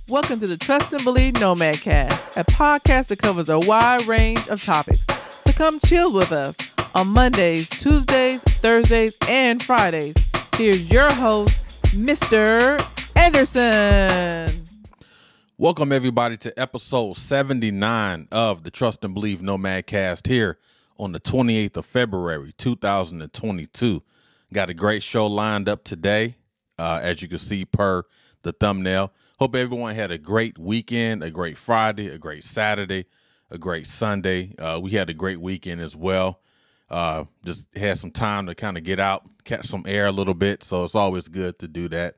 Welcome to the Trust and Believe NOMADCAST, a podcast that covers a wide range of topics. So come chill with us on Mondays, Tuesdays, Thursdays, and Fridays. Here's your host, Mr. Anderson. Welcome, everybody, to episode 79 of the Trust and Believe NOMADCAST here on the 28th of February, 2022. Got a great show lined up today, as you can see per the thumbnail. Hope everyone had a great weekend, a great Friday, a great Saturday, a great Sunday. We had a great weekend as well. Just had some time to kind of get out, catch some air a little bit. So it's always good to do that.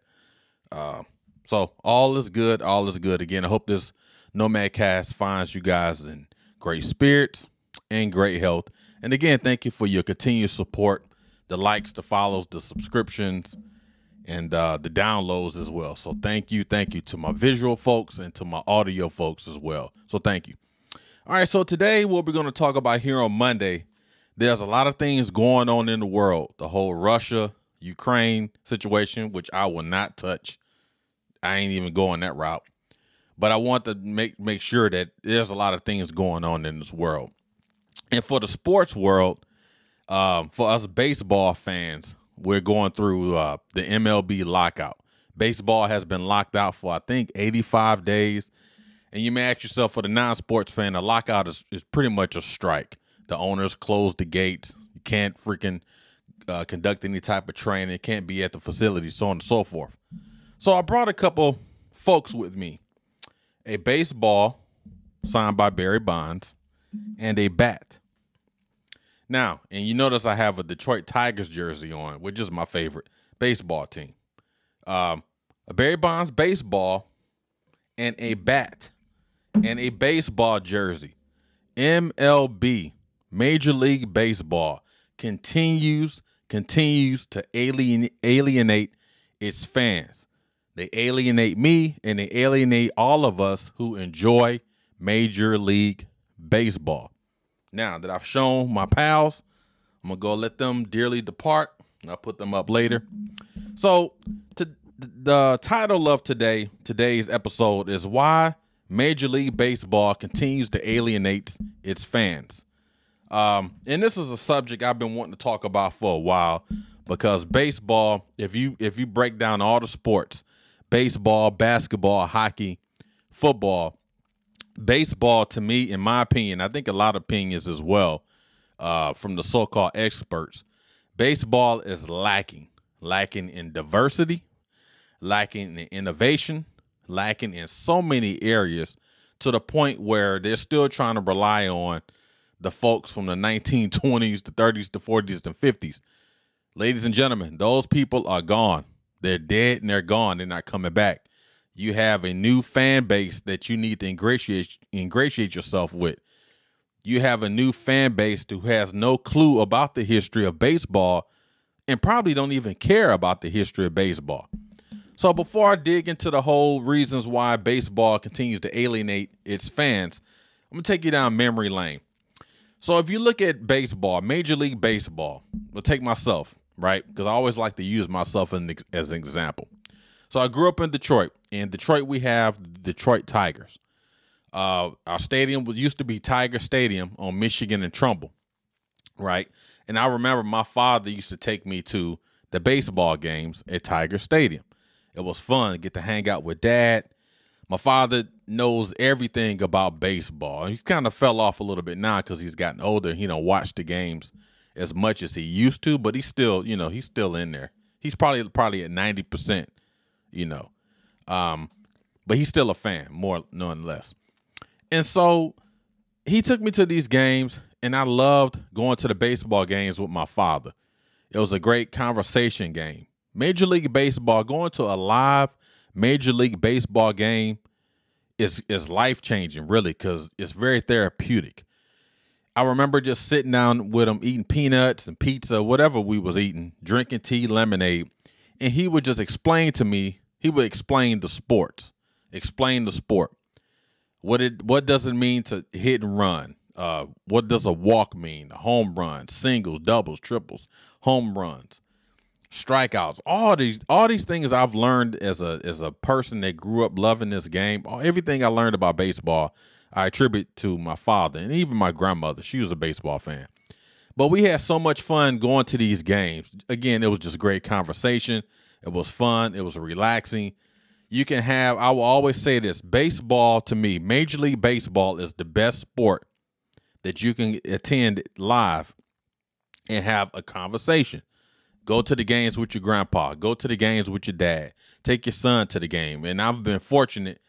So all is good. All is good. Again, I hope this NOMADcast finds you guys in great spirits and great health. And again, thank you for your continued support, the likes, the follows, the subscriptions, and the downloads as well. So thank you to my visual folks and to my audio folks as well. So thank you. All right, so today what we're going to talk about here on Monday, there's a lot of things going on in the world. The whole Russia-Ukraine situation, which I will not touch. I ain't even going that route. But I want to make sure that there's a lot of things going on in this world. And for the sports world, for us baseball fans, we're going through the MLB lockout. Baseball has been locked out for, I think, 85 days. And you may ask yourself, for the non-sports fan, a lockout is pretty much a strike. The owners close the gates. You can't freaking conduct any type of training. It can't be at the facility, so on and so forth. So I brought a couple folks with me. A baseball signed by Barry Bonds and a bat. Now, and you notice I have a Detroit Tigers jersey on, which is my favorite baseball team. A Barry Bonds baseball and a bat and a baseball jersey. MLB, Major League Baseball, continues to alienate its fans. They alienate me, and they alienate all of us who enjoy Major League Baseball. Now that I've shown my pals, I'm going to go let them dearly depart, and I'll put them up later. So the title of today's episode is Why Major League Baseball Continues to Alienate Its Fans. And this is a subject I've been wanting to talk about for a while, because baseball, if you break down all the sports, baseball, basketball, hockey, football, baseball, to me, in my opinion, I think a lot of opinions as well, from the so-called experts, baseball is lacking in diversity, lacking in innovation, lacking in so many areas, to the point where they're still trying to rely on the folks from the 1920s, the 30s, the 40s, and 50s. Ladies and gentlemen, those people are gone. They're dead and they're gone. They're not coming back. You have a new fan base that you need to ingratiate yourself with. You have a new fan base who has no clue about the history of baseball and probably don't even care about the history of baseball. So before I dig into the whole reasons why baseball continues to alienate its fans, I'm going to take you down memory lane. So if you look at baseball, Major League Baseball, we'll take myself, right? Because I always like to use myself as an example. So I grew up in Detroit. In Detroit, we have the Detroit Tigers. Our stadium used to be Tiger Stadium on Michigan and Trumbull, right? And I remember my father used to take me to the baseball games at Tiger Stadium. It was fun to get to hang out with Dad. My father knows everything about baseball. He's kind of fell off a little bit now because he's gotten older. He don't watch the games as much as he used to, but he's still, he's still in there. He's probably at 90%. But he's still a fan, more nonetheless. And so he took me to these games, and I loved going to the baseball games with my father. It was a great conversation game. Major League Baseball, going to a live Major League Baseball game is life-changing, really, because it's very therapeutic. I remember just sitting down with him, eating peanuts and pizza, whatever we was eating, drinking tea, lemonade, and he would just explain to me. He would explain the sports, explain the sport. What does it mean to hit and run? What does a walk mean? A home run, singles, doubles, triples, home runs. strikeouts, all these things I've learned as a person that grew up loving this game. Everything I learned about baseball, I attribute to my father and even my grandmother. She was a baseball fan. But we had so much fun going to these games. Again, it was just great conversation. It was fun. It was relaxing. I will always say this, baseball to me, Major League Baseball is the best sport that you can attend live and have a conversation. Go to the games with your grandpa. Go to the games with your dad. Take your son to the game. And I've been fortunate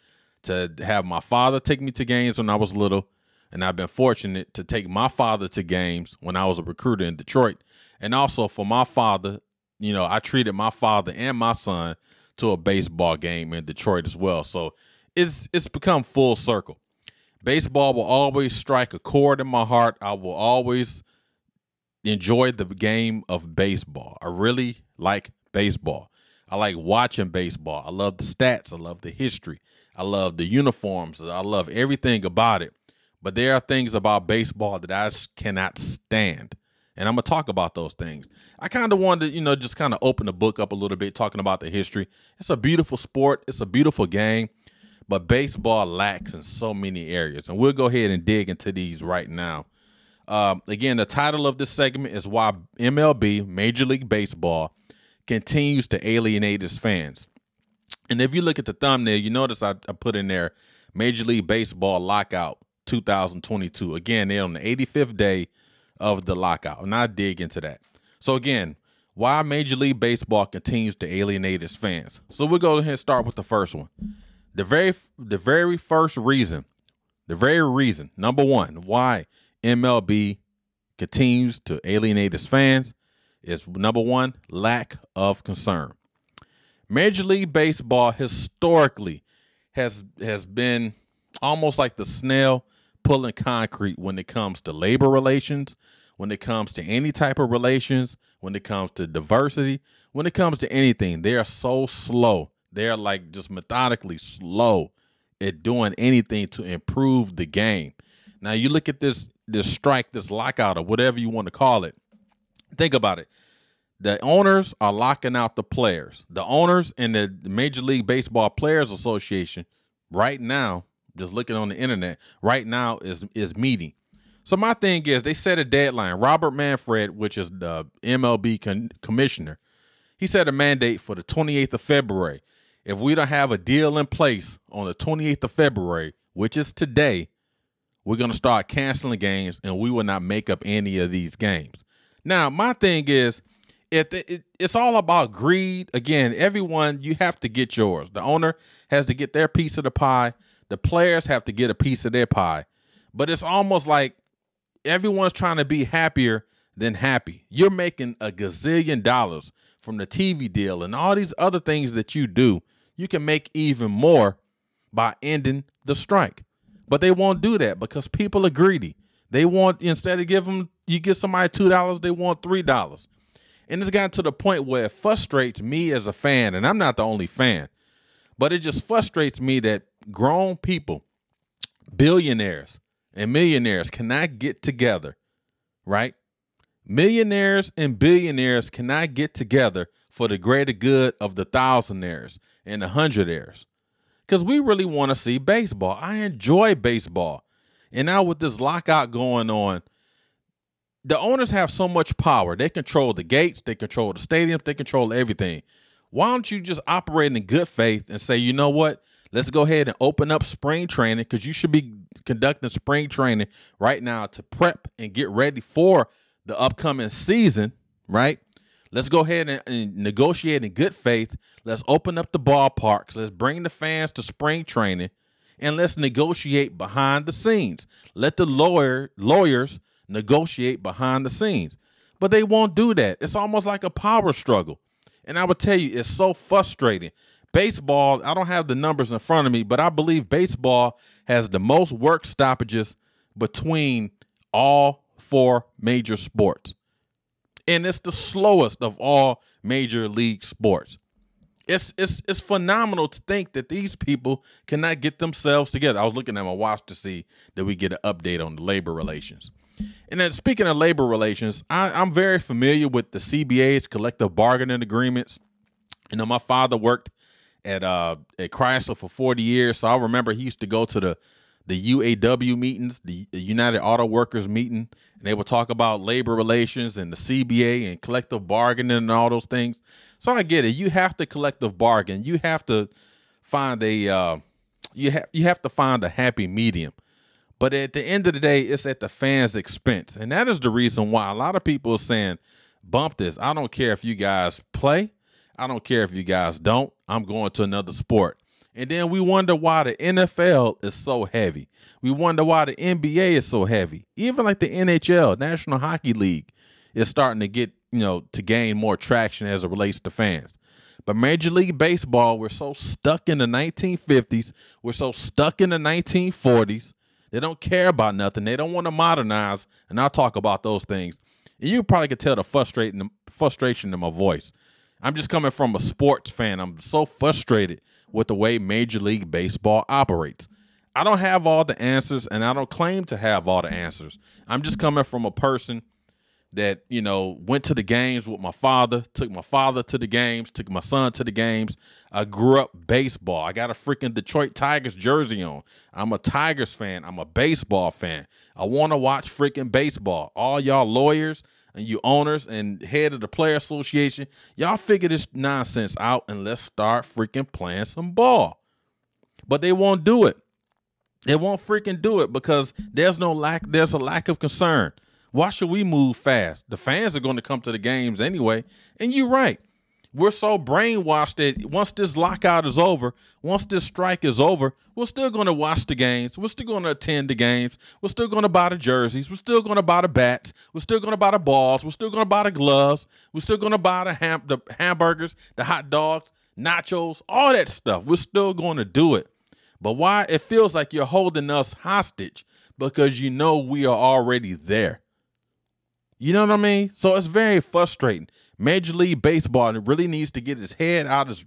to have my father take me to games when I was little. And I've been fortunate to take my father to games when I was a recruiter in Detroit. And also for my father, I treated my father and my son to a baseball game in Detroit as well. So it's become full circle. Baseball will always strike a chord in my heart. I will always enjoy the game of baseball. I really like baseball. I like watching baseball. I love the stats. I love the history. I love the uniforms. I love everything about it. But there are things about baseball that I cannot stand. And I'm going to talk about those things. I kind of wanted to, just kind of open the book up a little bit, talking about the history. It's a beautiful sport. It's a beautiful game. But baseball lacks in so many areas. And we'll go ahead and dig into these right now. Again, the title of this segment is why MLB, Major League Baseball, continues to alienate its fans. And if you look at the thumbnail, you notice I put in there Major League Baseball lockout 2022. Again, they're on the 85th day of the lockout. And I dig into that. So again, why Major League Baseball continues to alienate its fans. So we'll go ahead and start with the first one. The very first reason, number one, why MLB continues to alienate its fans is, number one, lack of concern. Major League Baseball historically has been almost like the snail pulling concrete when it comes to labor relations, when it comes to any type of relations, when it comes to diversity, when it comes to anything. They are so slow. They're like just methodically slow at doing anything to improve the game. Now you look at this strike, this lockout, or whatever you want to call it. Think about it. The owners are locking out the players. The owners and the Major League Baseball Players Association right now, just looking on the internet, right now is meeting. So my thing is, they set a deadline. Robert Manfred, which is the MLB commissioner, he set a mandate for the 28th of February. If we don't have a deal in place on the 28th of February, which is today, we're going to start canceling games and we will not make up any of these games. Now, my thing is, it's all about greed. Again, everyone, you have to get yours. The owner has to get their piece of the pie. The players have to get a piece of their pie. But it's almost like everyone's trying to be happier than happy. You're making a gazillion dollars from the TV deal and all these other things that you do. You can make even more by ending the strike. But they won't do that because people are greedy. They want, instead of you give somebody $2, they want $3. And it's gotten to the point where it frustrates me as a fan, and I'm not the only fan, but it just frustrates me that grown people, billionaires and millionaires cannot get together, right? Millionaires and billionaires cannot get together for the greater good of the thousandaires and the hundredaires. Because we really want to see baseball. I enjoy baseball. And now with this lockout going on, the owners have so much power. They control the gates. They control the stadiums. They control everything. Why don't you just operate in good faith and say, you know what? Let's go ahead and open up spring training, because you should be conducting spring training right now to prep and get ready for the upcoming season, right? Let's go ahead and negotiate in good faith. Let's open up the ballparks. Let's bring the fans to spring training, and let's negotiate behind the scenes. Let the lawyers negotiate behind the scenes. But they won't do that. It's almost like a power struggle. And I would tell you, it's so frustrating. Baseball, I don't have the numbers in front of me, but I believe baseball has the most work stoppages between all four major sports. And it's the slowest of all major league sports. It's phenomenal to think that these people cannot get themselves together. I was looking at my watch to see that we get an update on the labor relations. And then speaking of labor relations, I'm very familiar with the CBA's collective bargaining agreements. You know, my father worked at Chrysler for 40 years, so I remember he used to go to the UAW meetings, the United Auto Workers meeting, and they would talk about labor relations and the CBA and collective bargaining and all those things. So I get it. You have to collective bargain. You have to find a you have to find a happy medium. But at the end of the day, it's at the fans' expense. And that is the reason why a lot of people are saying, bump this. I don't care if you guys play. I don't care if you guys don't. I'm going to another sport. And then we wonder why the NFL is so heavy. We wonder why the NBA is so heavy. Even like the NHL, National Hockey League, is starting to get, to gain more traction as it relates to fans. But Major League Baseball, we're so stuck in the 1950s. We're so stuck in the 1940s. They don't care about nothing. They don't want to modernize. And I'll talk about those things. And you probably could tell the frustration in my voice. I'm just coming from a sports fan. I'm so frustrated with the way Major League Baseball operates. I don't have all the answers, and I don't claim to have all the answers. I'm just coming from a person that, went to the games with my father, took my father to the games, took my son to the games. I grew up baseball. I got a freaking Detroit Tigers jersey on. I'm a Tigers fan. I'm a baseball fan. I want to watch freaking baseball. All y'all lawyers and you owners and head of the player association, y'all figure this nonsense out and let's start freaking playing some ball. But they won't do it. They won't freaking do it because there's a lack of concern. Why should we move fast? The fans are going to come to the games anyway. And you're right. We're so brainwashed that once this lockout is over, once this strike is over, we're still going to watch the games. We're still going to attend the games. We're still going to buy the jerseys. We're still going to buy the bats. We're still going to buy the balls. We're still going to buy the gloves. We're still going to buy the hamburgers, the hot dogs, nachos, all that stuff. We're still going to do it. But why? It feels like you're holding us hostage because we are already there. You know what I mean? So it's very frustrating. Major League Baseball really needs to get his head out his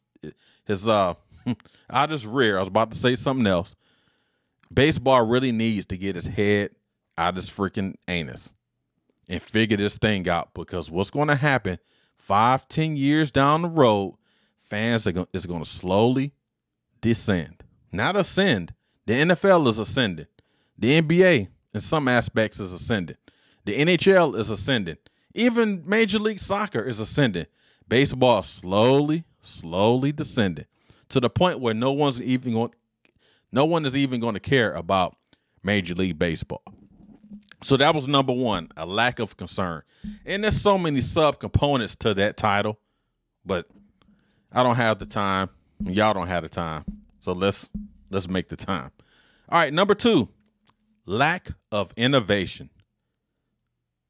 out his rear. I was about to say something else. Baseball really needs to get his head out his freaking anus and figure this thing out, because what's going to happen 5-10 years down the road, fans is going to slowly descend. Not ascend. The NFL is ascending. The NBA in some aspects is ascending. The NHL is ascending. Even Major League Soccer is ascending. Baseball is slowly descending to the point where no one is even going to care about Major League Baseball. So that was number one, a lack of concern. And there's so many subcomponents to that title, but I don't have the time. Y'all don't have the time. So let's make the time. All right, number two, lack of innovation.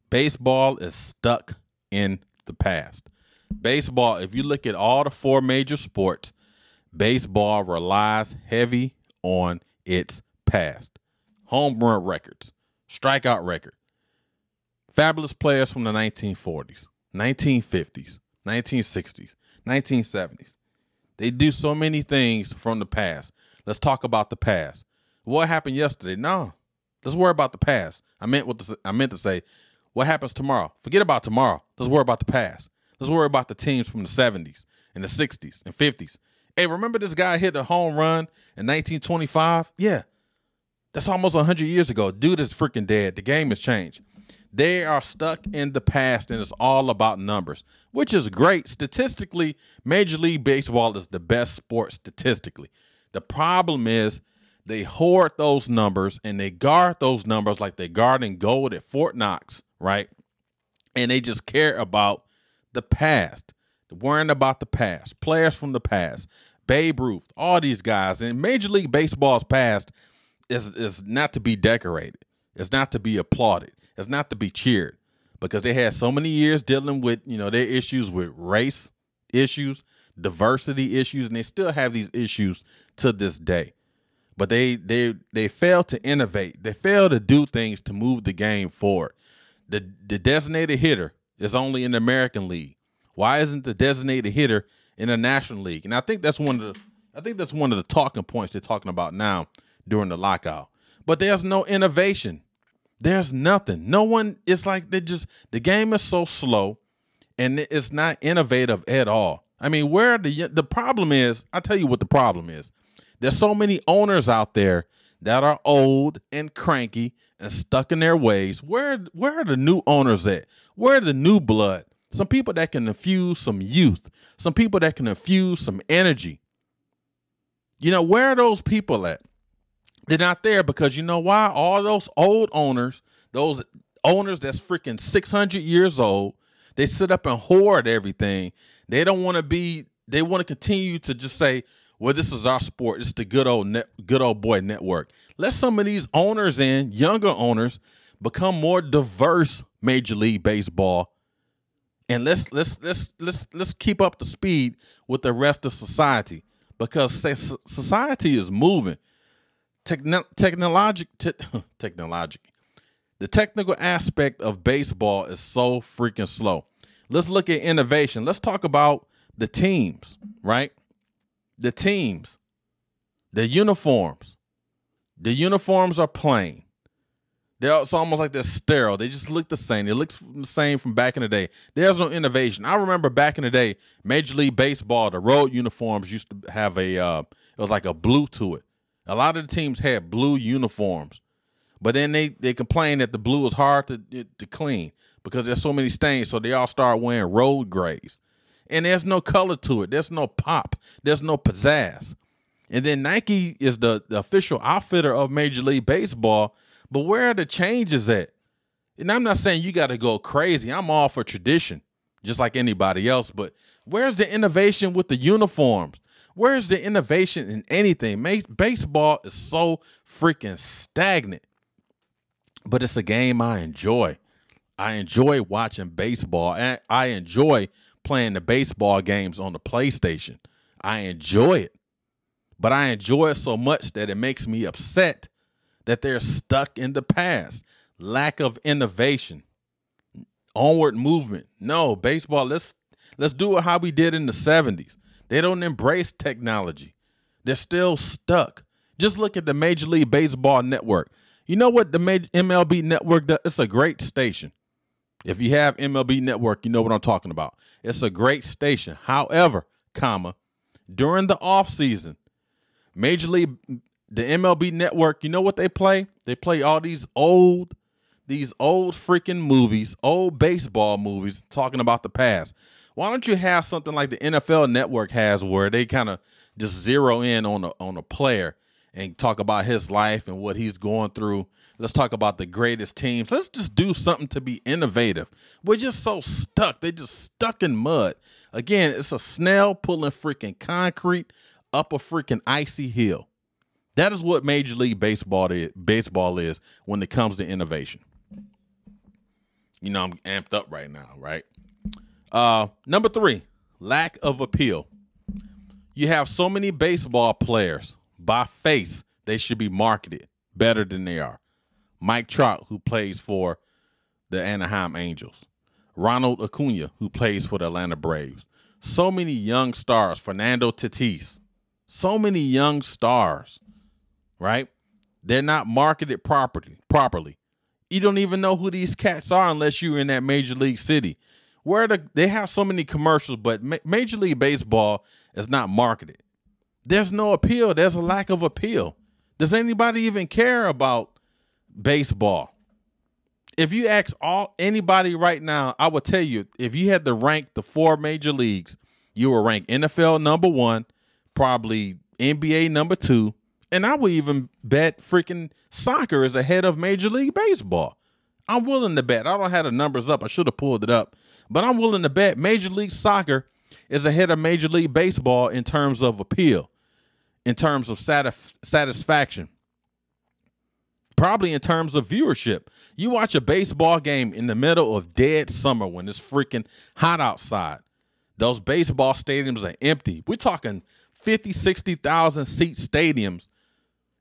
Baseball is stuck in the past. Baseball, if you look at all the four major sports, baseball relies heavy on its past. Home run records, strikeout record, fabulous players from the 1940s, 1950s, 1960s, 1970s. They do so many things from the past. Let's talk about the past. What happened yesterday? No, let's worry about the past. I meant to say, what happens tomorrow? Forget about tomorrow. Let's worry about the past. Let's worry about the teams from the 70s and the 60s and 50s. Hey, remember this guy hit a home run in 1925? Yeah, that's almost 100 years ago. Dude is freaking dead. The game has changed. They are stuck in the past, and it's all about numbers, which is great. Statistically, Major League Baseball is the best sport statistically. The problem is they hoard those numbers, and they guard those numbers like they guarding gold at Fort Knox, right? And they just care about the past, worrying about the past, players from the past, Babe Ruth, all these guys. And Major League Baseball's past is not to be decorated. It's not to be applauded. It's not to be cheered, because they had so many years dealing with, their issues with race issues, diversity issues, and they still have these issues to this day. But they fail to innovate. They fail to do things to move the game forward. The designated hitter is only in the American League. Why isn't the designated hitter in the National League? And I think that's one of the talking points they're talking about now during the lockout. But there's no innovation. There's nothing. No one, it's like the game is so slow and it's not innovative at all. I mean, where the problem is, I'll tell you what the problem is. There's so many owners out there that are old and cranky and stuck in their ways. Where are the new owners at? Where are the new blood? Some people that can infuse some youth. Some people that can infuse some energy. You know, where are those people at? They're not there because you know why? All those old owners, those owners that's freaking 600 years old, they sit up and hoard everything. They don't want to be, they want to continue to just say, well, this is our sport. It's the good old boy network. Let some of these owners younger owners, become more diverse Major League Baseball. And let's keep up the speed with the rest of society, because society is moving. Technologic. The technical aspect of baseball is so freaking slow. Let's look at innovation. Let's talk about the teams, right? The teams, the uniforms. The uniforms are plain. It's almost like they're sterile. They just look the same. It looks the same from back in the day. There's no innovation. I remember back in the day, Major League Baseball, the road uniforms used to have it was like a blue to it. A lot of the teams had blue uniforms, but then they complained that the blue was hard to clean because there's so many stains, so they all start wearing road grays. And there's no color to it. There's no pop. There's no pizzazz. And then Nike is the official outfitter of Major League Baseball, but where are the changes at? And I'm not saying you got to go crazy. I'm all for tradition, just like anybody else, but where's the innovation with the uniforms? Where's the innovation in anything? Baseball is so freaking stagnant, but it's a game I enjoy. I enjoy watching baseball, and I enjoy playing the baseball games on the PlayStation. I enjoy it, but I enjoy it so much that it makes me upset that they're stuck in the past. Lack of innovation, onward movement. No, baseball, let's do it how we did in the 70s. They don't embrace technology. They're still stuck. Just look at the Major League Baseball network. You know what the MLB network does? It's a great station. If you have MLB network, you know what I'm talking about. It's a great station. However, during the offseason, the MLB network, you know what they play? They play all these old freaking movies, old baseball movies talking about the past. Why don't you have something like the NFL network has, where they kind of just zero in on a player and talk about his life and what he's going through? Let's talk about the greatest teams. Let's just do something to be innovative. We're just so stuck. They're just stuck in mud. Again, it's a snail pulling freaking concrete up a freaking icy hill. That is what Major League Baseball is when it comes to innovation. You know, I'm amped up right now, right? Number 3, lack of appeal. You have so many baseball players. By face, they should be marketed better than they are. Mike Trout, who plays for the Anaheim Angels. Ronald Acuna, who plays for the Atlanta Braves. So many young stars. Fernando Tatis. So many young stars, right? They're not marketed properly. You don't even know who these cats are unless you're in that major league city. They have so many commercials, but Major League Baseball is not marketed. There's no appeal. There's a lack of appeal. Does anybody even care about baseball? If you ask anybody right now, I would tell you, if you had to rank the 4 major leagues, you would rank NFL number 1, probably NBA number 2, and I would even bet freaking soccer is ahead of Major League Baseball. I'm willing to bet. I don't have the numbers up. I should have pulled it up. But I'm willing to bet Major League Soccer is ahead of Major League Baseball in terms of appeal, in terms of satisfaction, probably in terms of viewership. You watch a baseball game in the middle of dead summer when it's freaking hot outside. Those baseball stadiums are empty. We're talking 50, 60,000 seat stadiums.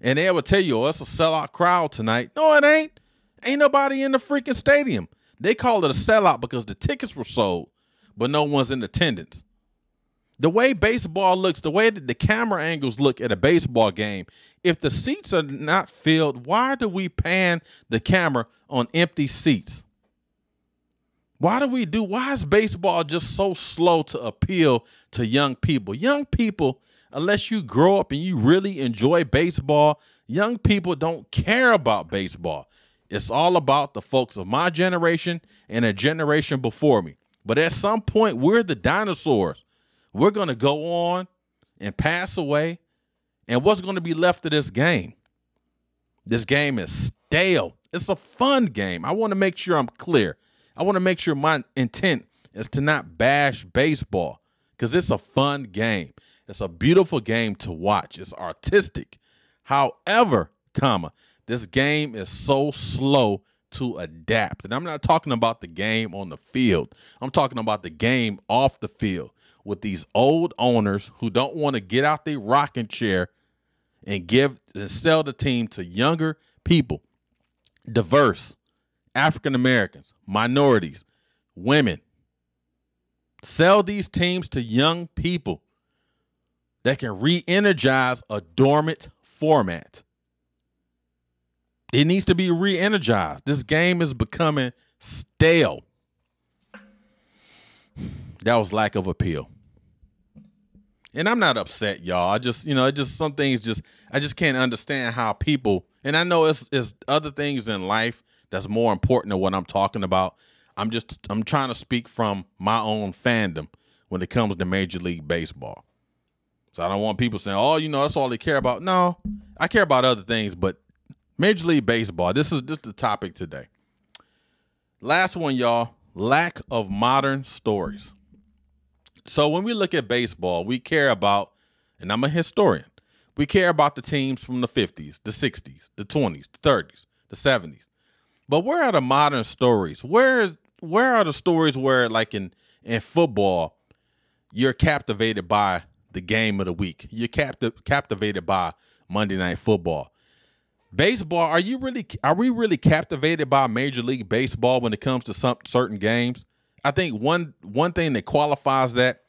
And they will tell you, oh, it's a sellout crowd tonight. No, it ain't. Ain't nobody in the freaking stadium. They call it a sellout because the tickets were sold, but no one's in attendance. The way baseball looks, the way that the camera angles look at a baseball game, If the seats are not filled, why do we pan the camera on empty seats? Why is baseball just so slow to appeal to young people? Young people, unless you grow up and you really enjoy baseball, young people don't care about baseball. It's all about the folks of my generation and a generation before me. But at some point, we're the dinosaurs. We're going to go on and pass away. And what's going to be left of this game? This game is stale. It's a fun game. I want to make sure I'm clear. I want to make sure my intent is to not bash baseball because it's a fun game. It's a beautiful game to watch. It's artistic. However, this game is so slow to adapt. And I'm not talking about the game on the field. I'm talking about the game off the field with these old owners who don't want to get out their rocking chair and sell the team to younger people, diverse, African Americans, minorities, women. Sell these teams to young people that can re-energize a dormant format. It needs to be re-energized. This game is becoming stale. That was lack of appeal. And I'm not upset, y'all. Some things I just can't understand how people, and I know it's other things in life that's more important than what I'm talking about. I'm trying to speak from my own fandom when it comes to Major League Baseball. So I don't want people saying, oh, that's all they care about. No, I care about other things, but Major League Baseball, this is the topic today. Last one, y'all, lack of modern stories. So when we look at baseball, we care about, and I'm a historian, we care about the teams from the 50s, the 60s, the 20s, the 30s, the 70s. But where are the modern stories? Where are the stories where, like in football, you're captivated by the game of the week? You're captivated by Monday Night Football. Baseball, are we really captivated by Major League Baseball when it comes to certain games? I think one thing that qualifies that,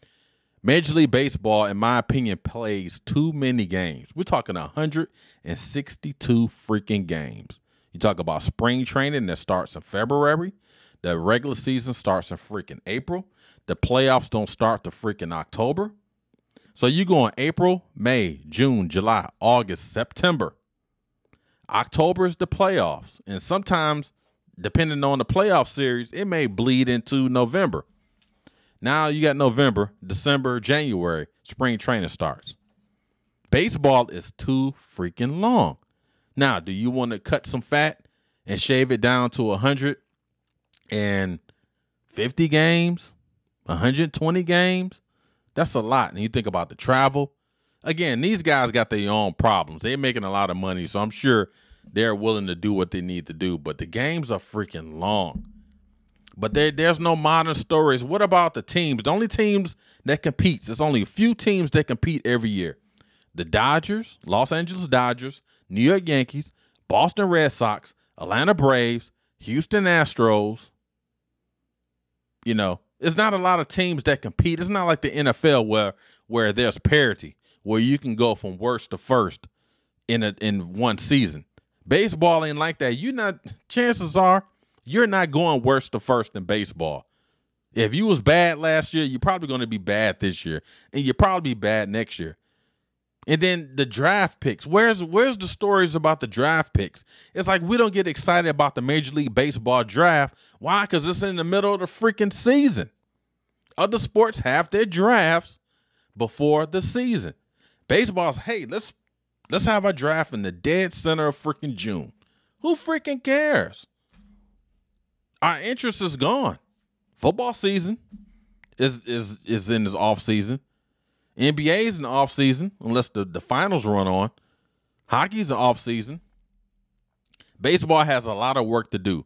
Major League Baseball, in my opinion, plays too many games. We're talking 162 freaking games. You talk about spring training that starts in February. The regular season starts in freaking April. The playoffs don't start to freaking October. So you go in April, May, June, July, August, September. October is the playoffs. And sometimes, depending on the playoff series, it may bleed into November. Now you got November, December, January, spring training starts. Baseball is too freaking long. Now, do you want to cut some fat and shave it down to 150 games, 120 games? That's a lot. And you think about the travel. Again, these guys got their own problems. They're making a lot of money, so I'm sure they're willing to do what they need to do. But the games are freaking long. But there's no modern stories. What about the teams? The only teams that competes, there's only a few teams that compete every year. The Dodgers, Los Angeles Dodgers, New York Yankees, Boston Red Sox, Atlanta Braves, Houston Astros. It's not a lot of teams that compete. It's not like the NFL where there's parity, where you can go from worst to first in one season. Baseball ain't like that. Chances are you're not going worst to first in baseball. If you was bad last year, you're probably going to be bad this year, and you'll probably be bad next year. And then the draft picks. Where's the stories about the draft picks? It's like we don't get excited about the Major League Baseball draft. Why? Because it's in the middle of the freaking season. Other sports have their drafts before the season. Baseball's, hey, let's have a draft in the dead center of freaking June. Who freaking cares? Our interest is gone. Football season is in this off season. NBA is in the off season unless the finals run on. Hockey's in off season. Baseball has a lot of work to do.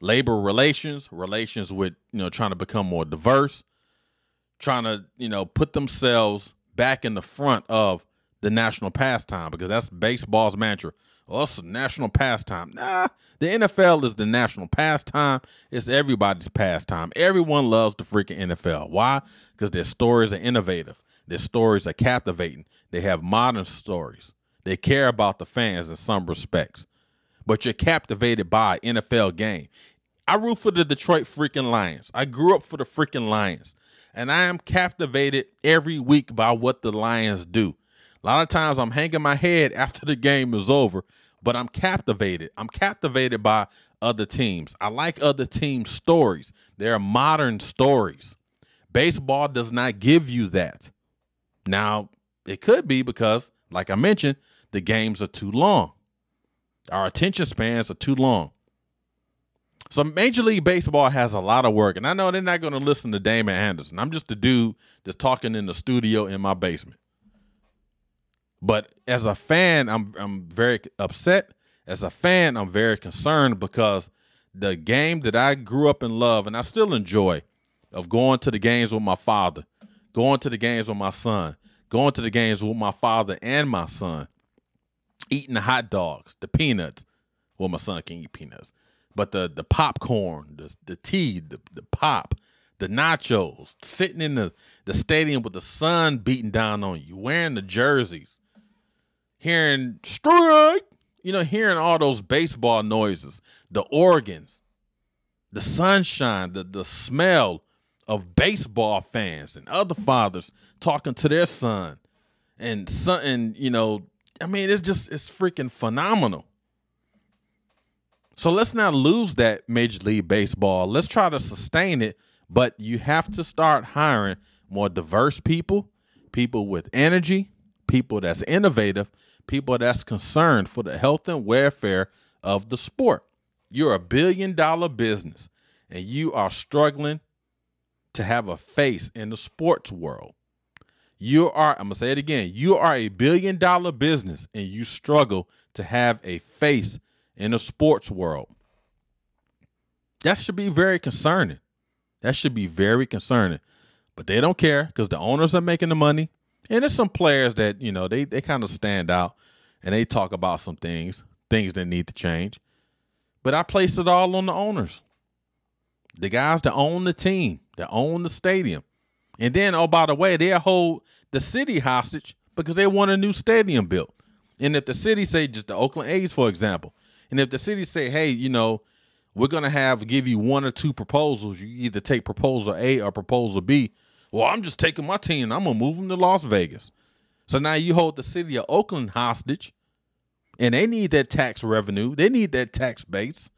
Labor relations with, trying to become more diverse, trying to, put themselves back in the front of the national pastime, because that's baseball's mantra. Oh, it's a national pastime. Nah, the NFL is the national pastime. It's everybody's pastime. Everyone loves the freaking NFL. Why? Because their stories are innovative. Their stories are captivating. They have modern stories. They care about the fans in some respects. But you're captivated by an NFL game. I root for the Detroit freaking Lions. I grew up for the freaking Lions. And I am captivated every week by what the Lions do. A lot of times I'm hanging my head after the game is over, but I'm captivated. I'm captivated by other teams. I like other teams' stories. They're modern stories. Baseball does not give you that. Now, it could be because, like I mentioned, the games are too long. Our attention spans are too long. So Major League Baseball has a lot of work, and I know they're not going to listen to Damon Anderson. I'm just a dude that's talking in the studio in my basement. But as a fan, I'm very upset. As a fan, I'm very concerned because the game that I grew up in love and I still enjoy of going to the games with my father, going to the games with my son, going to the games with my father and my son, eating the hot dogs, the peanuts. Well, my son can eat peanuts. But the popcorn, the tea, the pop, the nachos, sitting in the stadium with the sun beating down on you, wearing the jerseys, hearing strike, hearing all those baseball noises, the organs, the sunshine, the smell of baseball fans and other fathers talking to their son and it's freaking phenomenal. So let's not lose that Major League Baseball. Let's try to sustain it, but you have to start hiring more diverse people, people with energy, people that's innovative, people that's concerned for the health and welfare of the sport. You're a $1 billion business, and you are struggling to have a face in the sports world. I'm going to say it again, you are a $1 billion business, and you struggle to have a face in the sports world. That should be very concerning. That should be very concerning. But they don't care because the owners are making the money. And there's some players that, they kind of stand out and they talk about some things that need to change. But I place it all on the owners. The guys that own the team, that own the stadium. And then, oh, by the way, they'll hold the city hostage because they want a new stadium built. And if the city say, just the Oakland A's, for example, and if the city say, hey, we're going to give you one or two proposals, you either take proposal A or proposal B. Well, I'm just taking my team and I'm going to move them to Las Vegas. So now you hold the city of Oakland hostage, and they need that tax revenue. They need that tax base.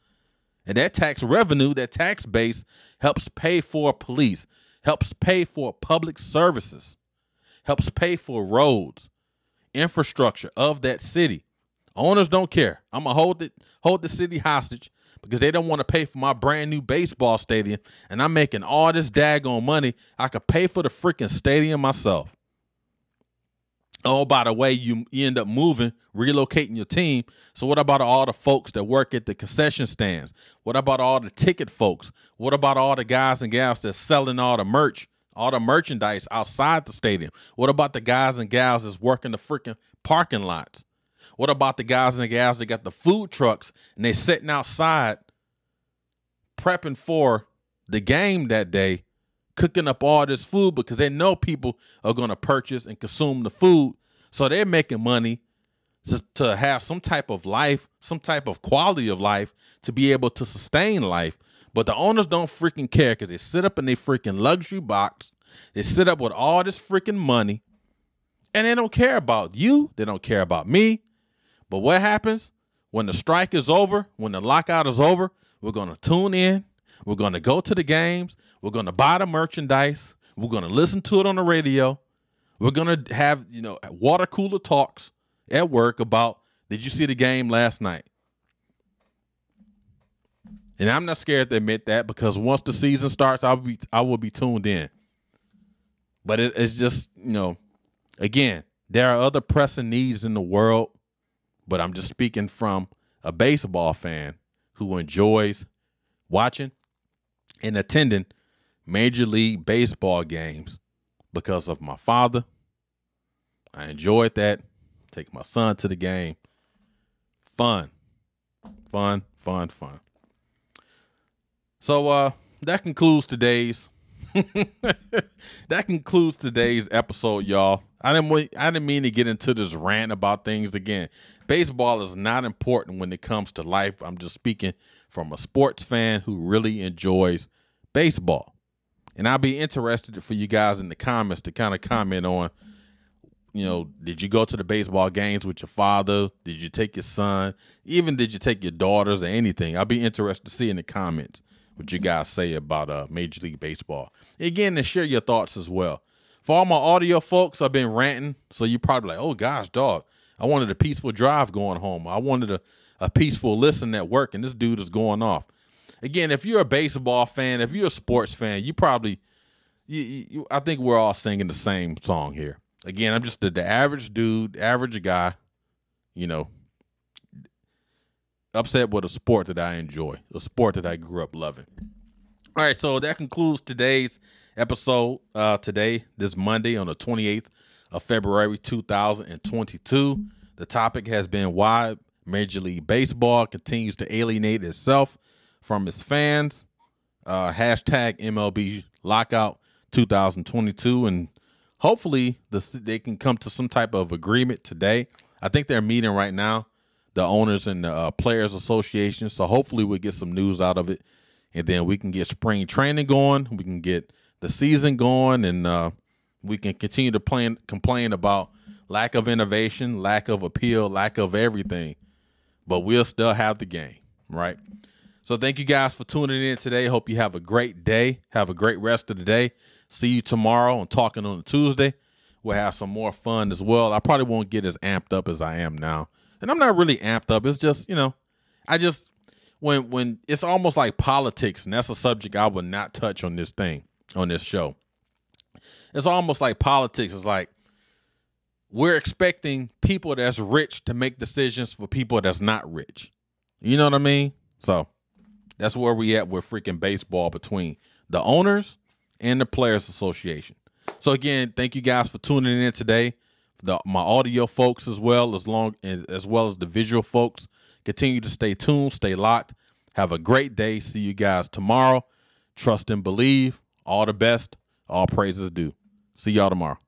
And that tax revenue, that tax base helps pay for police, helps pay for public services, helps pay for roads, infrastructure of that city. Owners don't care. I'm going to hold the city hostage because they don't want to pay for my brand new baseball stadium, and I'm making all this daggone money. I could pay for the freaking stadium myself. Oh, by the way, you end up relocating your team. So what about all the folks that work at the concession stands? What about all the ticket folks? What about all the guys and gals that's selling all the merchandise outside the stadium? What about the guys and gals that's working the freaking parking lots? What about the guys and the gals that got the food trucks and they sitting outside prepping for the game that day, cooking up all this food because they know people are going to purchase and consume the food. So they're making money to have some type of life, some type of quality of life to be able to sustain life. But the owners don't freaking care because they sit up in their freaking luxury box. They sit up with all this freaking money and they don't care about you. They don't care about me. But what happens when the strike is over, when the lockout is over? We're going to tune in. We're going to go to the games. We're going to buy the merchandise. We're going to listen to it on the radio. We're going to have, water cooler talks at work about, did you see the game last night? And I'm not scared to admit that because once the season starts, I will be tuned in. But it's just, again, there are other pressing needs in the world. But I'm just speaking from a baseball fan who enjoys watching and attending Major League Baseball games because of my father. I enjoyed that. Take my son to the game. Fun. So that concludes today's That concludes today's episode, y'all. I didn't mean to get into this rant about things again. Baseball is not important when it comes to life. I'm just speaking from a sports fan who really enjoys baseball. And I'll be interested for you guys in the comments to kind of comment on, did you go to the baseball games with your father? Did you take your son? Even did you take your daughters or anything? I'll be interested to see in the comments what you guys say about Major League Baseball. Again, and share your thoughts as well. For all my audio folks, I've been ranting, so you're probably like, oh gosh, dog, I wanted a peaceful drive going home. I wanted a peaceful listen at work, and this dude is going off. Again, if you're a baseball fan, if you're a sports fan, you probably, I think we're all singing the same song here. Again, I'm just the average dude, average guy, upset with a sport that I enjoy, a sport that I grew up loving. All right, so that concludes today's episode. This Monday on the 28th of February, 2022. The topic has been why Major League Baseball continues to alienate itself from its fans. Hashtag MLB lockout 2022, and hopefully they can come to some type of agreement today. I think they're meeting right now, the owners and the Players Association. So hopefully we'll get some news out of it, and then we can get spring training going. We can get the season going, and we can continue to complain about lack of innovation, lack of appeal, lack of everything, but we'll still have the game, right? So thank you guys for tuning in today. Hope you have a great day. Have a great rest of the day. See you tomorrow on Talking on a Tuesday. We'll have some more fun as well. I probably won't get as amped up as I am now. And I'm not really amped up. It's just, when it's almost like politics, and that's a subject I would not touch on this show. It's almost like politics. It's like we're expecting people that's rich to make decisions for people that's not rich. You know what I mean? So that's where we at with freaking baseball between the owners and the Players Association. So again, thank you guys for tuning in today. My audio folks as well as the visual folks. Continue to stay tuned, stay locked. Have a great day. See you guys tomorrow. Trust and believe. All the best. All praises due. See y'all tomorrow.